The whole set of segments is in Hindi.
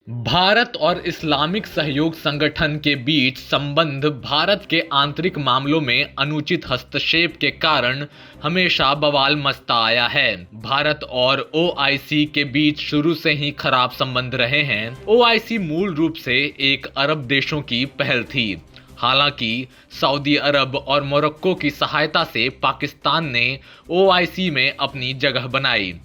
भारत और इस्लामिक सहयोग संगठन के बीच संबंध भारत के आंतरिक मामलों में अनुचित हस्तक्षेप के कारण हमेशा बवाल मचता आया है। भारत और ओआईसी के बीच शुरू से ही खराब संबंध रहे हैं। ओआईसी मूल रूप से एक अरब देशों की पहल थी। हालांकि सऊदी अरब और मोरक्को की सहायता से पाकिस्तान ने ओआईसी में अपनी जगह बनाई।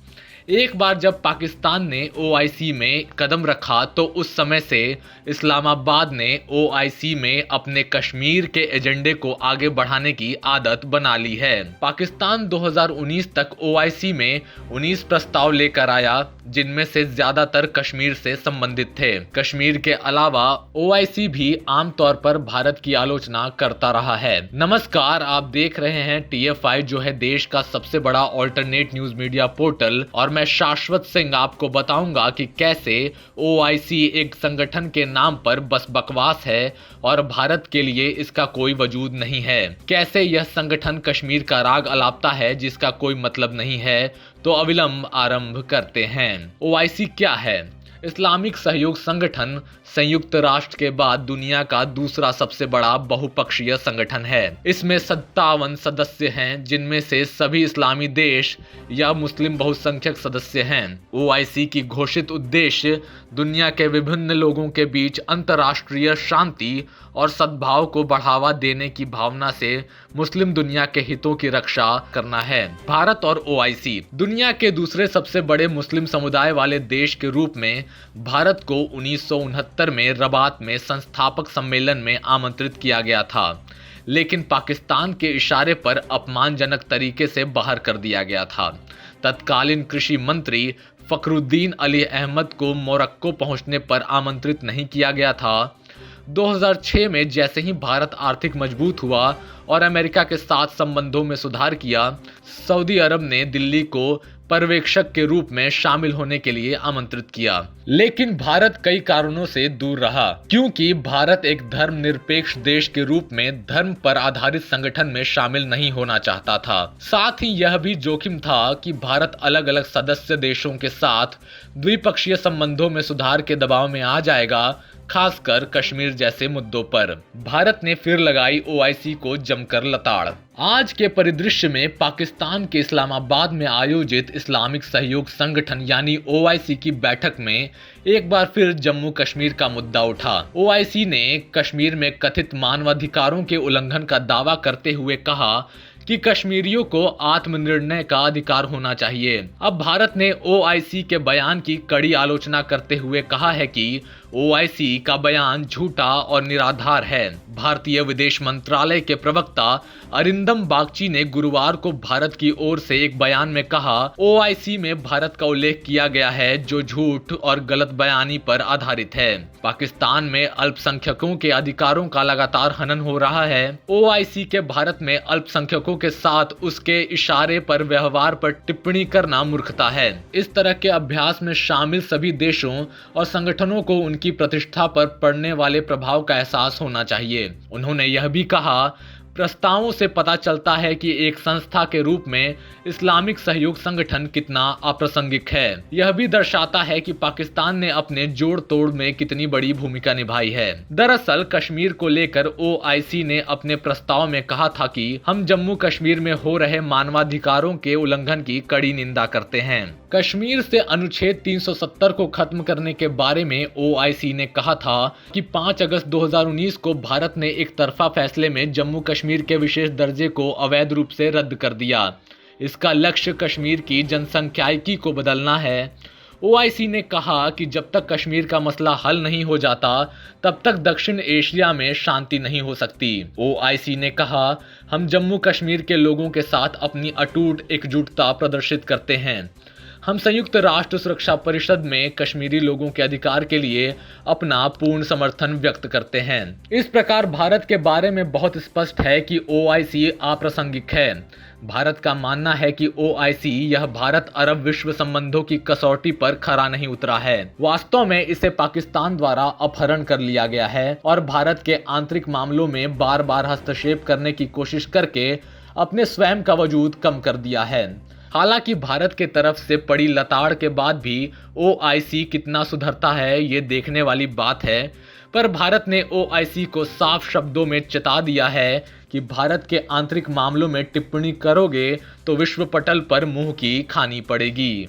एक बार जब पाकिस्तान ने ओआईसी में कदम रखा तो उस समय से इस्लामाबाद ने ओआईसी में अपने कश्मीर के एजेंडे को आगे बढ़ाने की आदत बना ली है। पाकिस्तान 2019 तक ओआईसी में 19 प्रस्ताव लेकर आया, जिनमें से ज्यादातर कश्मीर से संबंधित थे। कश्मीर के अलावा ओआईसी भी आमतौर पर भारत की आलोचना करता रहा है। नमस्कार, आप देख रहे हैं TFI, जो है देश का सबसे बड़ा ऑल्टरनेट न्यूज मीडिया पोर्टल, और मैं शाश्वत सिंह आपको बताऊंगा कि कैसे ओआईसी एक संगठन के नाम पर बस बकवास है और भारत के लिए इसका कोई वजूद नहीं है। कैसे यह संगठन कश्मीर का राग अलापता है जिसका कोई मतलब नहीं है। तो अविलंब आरंभ करते हैं। ओआईसी क्या है? इस्लामिक सहयोग संगठन संयुक्त राष्ट्र के बाद दुनिया का दूसरा सबसे बड़ा बहुपक्षीय संगठन है। इसमें 57 सदस्य हैं, जिनमें से सभी इस्लामी देश या मुस्लिम बहुसंख्यक सदस्य हैं। ओआईसी की घोषित उद्देश्य दुनिया के विभिन्न लोगों के बीच अंतर्राष्ट्रीय शांति और सद्भाव को बढ़ावा देने की भावना से मुस्लिम दुनिया के हितों की रक्षा करना है। भारत और ओआईसी दुनिया के दूसरे सबसे बड़े मुस्लिम समुदाय वाले देश के रूप में भारत को 1969 में रबात में संस्थापक सम्मेलन में आमंत्रित किया गया था, लेकिन पाकिस्तान के इशारे पर अपमानजनक तरीके से बाहर कर दिया गया था। तत्कालीन कृषि मंत्री फखरुद्दीन अली अहमद को मोरक्को पहुंचने पर आमंत्रित नहीं किया गया था। 2006 में जैसे ही भारत आर्थिक मजबूत हुआ और अमेरिका के साथ संबंधों में सुधार किया, सऊदी अरब ने दिल्ली को पर्यवेक्षक के रूप में शामिल होने के लिए आमंत्रित किया, लेकिन भारत कई कारणों से दूर रहा, क्योंकि भारत एक धर्मनिरपेक्ष देश के रूप में धर्म पर आधारित संगठन में शामिल नहीं होना चाहता था। साथ ही यह भी जोखिम था कि भारत अलग अलग सदस्य देशों के साथ द्विपक्षीय संबंधों में सुधार के दबाव में आ जाएगा, खासकर कश्मीर जैसे मुद्दों पर। भारत ने फिर लगाई ओआईसी को जमकर लताड़। आज के परिदृश्य में पाकिस्तान के इस्लामाबाद में आयोजित इस्लामिक सहयोग संगठन यानी ओआईसी की बैठक में एक बार फिर जम्मू कश्मीर का मुद्दा उठा। ओआईसी ने कश्मीर में कथित मानवाधिकारों के उल्लंघन का दावा करते हुए कहा कि कश्मीरियों को आत्मनिर्णय का अधिकार होना चाहिए। अब भारत ने ओआईसी के बयान की कड़ी आलोचना करते हुए कहा है कि ओआईसी का बयान झूठा और निराधार है। भारतीय विदेश मंत्रालय के प्रवक्ता अरिंदम बागची ने गुरुवार को भारत की ओर से एक बयान में कहा, ओआईसी में भारत का उल्लेख किया गया है जो झूठ और गलत बयानी पर आधारित है। पाकिस्तान में अल्पसंख्यकों के अधिकारों का लगातार हनन हो रहा है। ओआईसी के भारत में अल्पसंख्यकों के साथ उसके इशारे पर व्यवहार पर टिप्पणी करना मूर्खता है। इस तरह के अभ्यास में शामिल सभी देशों और संगठनों को उनकी प्रतिष्ठा पर पड़ने वाले प्रभाव का एहसास होना चाहिए। उन्होंने यह भी कहा, प्रस्तावों से पता चलता है कि एक संस्था के रूप में इस्लामिक सहयोग संगठन कितना अप्रासंगिक है। यह भी दर्शाता है कि पाकिस्तान ने अपने जोड़ तोड़ में कितनी बड़ी भूमिका निभाई है। दरअसल कश्मीर को लेकर ओआईसी ने अपने प्रस्ताव में कहा था कि हम जम्मू कश्मीर में हो रहे मानवाधिकारों के उल्लंघन की कड़ी निंदा करते हैं। कश्मीर से अनुच्छेद 370 को खत्म करने के बारे में ओआईसी ने कहा था कि 5 अगस्त 2019 को भारत ने एक तरफा फैसले में जम्मू कश्मीर के विशेष दर्जे को अवैध रूप से रद्द कर दिया। इसका लक्ष्य कश्मीर की जनसंख्याइकी को बदलना है। ओआईसी ने कहा कि जब तक कश्मीर का मसला हल नहीं हो जाता, तब तक दक्षिण एशिया में शांति नहीं हो सकती। ओआईसी ने कहा, हम जम्मू कश्मीर के लोगों के साथ अपनी अटूट एकजुटता प्रदर्शित करते हैं। हम संयुक्त राष्ट्र सुरक्षा परिषद में कश्मीरी लोगों के अधिकार के लिए अपना पूर्ण समर्थन व्यक्त करते हैं। इस प्रकार भारत के बारे में बहुत स्पष्ट है कि ओआईसी अप्रासंगिक है। भारत का मानना है कि ओआईसी यह भारत अरब विश्व संबंधों की कसौटी पर खरा नहीं उतरा है। वास्तव में इसे पाकिस्तान द्वारा अपहरण कर लिया गया है और भारत के आंतरिक मामलों में बार बार हस्तक्षेप करने की कोशिश करके अपने स्वयं का वजूद कम कर दिया है। हालांकि भारत के तरफ से पड़ी लताड़ के बाद भी ओआईसी कितना सुधरता है ये देखने वाली बात है। पर भारत ने ओआईसी को साफ शब्दों में चेता दिया है कि भारत के आंतरिक मामलों में टिप्पणी करोगे तो विश्व पटल पर मुंह की खानी पड़ेगी।